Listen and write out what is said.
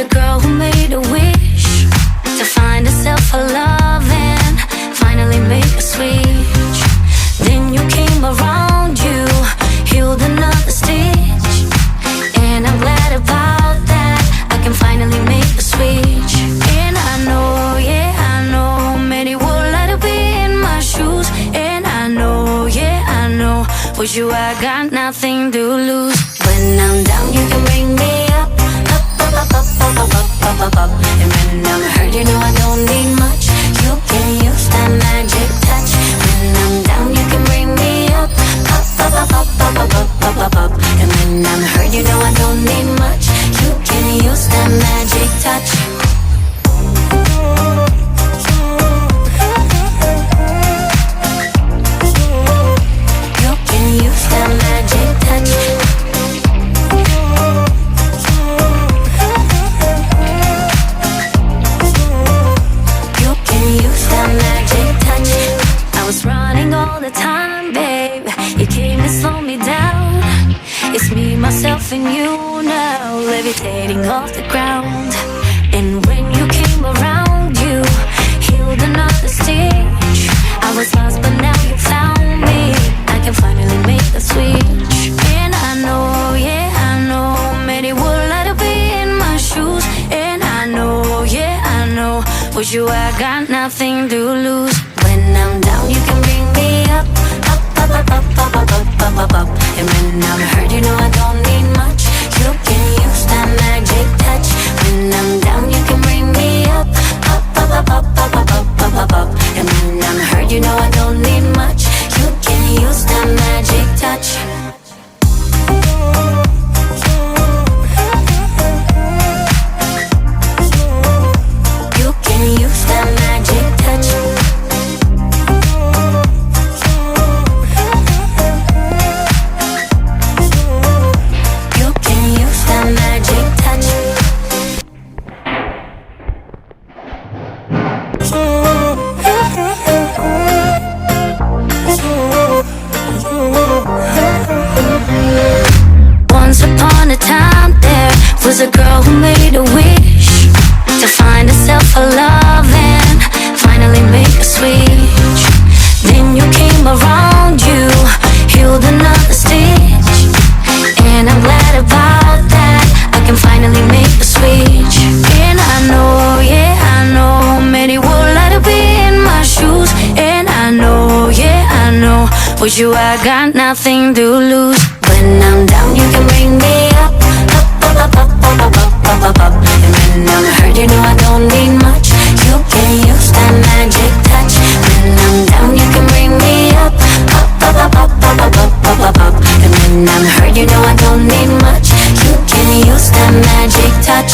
a girl who made a wish to find herself a love and finally make a switch. Then you came around, you healed another stitch, and I'm glad about that. I can finally make the switch. And I know, yeah, I know, many would like to be in my shoes. And I know, yeah, I know, with you I got nothing to lose. When I'm down, you can bring me up, up, up, up, up, up, up, up, up, up. And when I'm hurt, you know I don't need much. You can use that magic touch. When I'm down, you can bring me up, up, up, up, up, up, up, up, up, up, up. And when I'm hurt, you know I don't need much. You can use that magic touch. You can use that magic touch. You can use that magic touch. I was running all the time, babe. You came to slow me down. It's me, myself, and you now, levitating off the ground. And when you came around, you healed another stitch. I was lost, but now you found me. I can finally make the switch. And I know, yeah, I know, many would like to be in my shoes. And I know, yeah, I know, with you I got nothing to lose. When I'm down, you can bring me up, up, up, up, up, up, up, up, up, up, up. And when I'm hurt, you know I don't need much. You can use that magic touch. When I'm down, you can bring me up, up, up, up, up, up, up, up, up, up, up. And when I'm hurt, you know I don't need much. You can use that magic touch. You can use that magic touch. You can use that magic touch. Once upon a time there was a girl who made a wish to find herself a love and finally make a switch. Then you came around, you healed another stitch, and I'm glad about that. I can finally make the switch. And I know, yeah, I know, many would like to be in my shoes. And I know, yeah, I know, with you I got nothing to lose. When I'm down, you can bring me up, up, up, up, up, up, up, up, up, up. And when I'm hurt, you know I don't need much. You can use that magic touch. When I'm down, you can bring me up, up, up, up, up, up, up, up, up, up. And when I'm hurt, you know I don't need much. You can use that magic touch.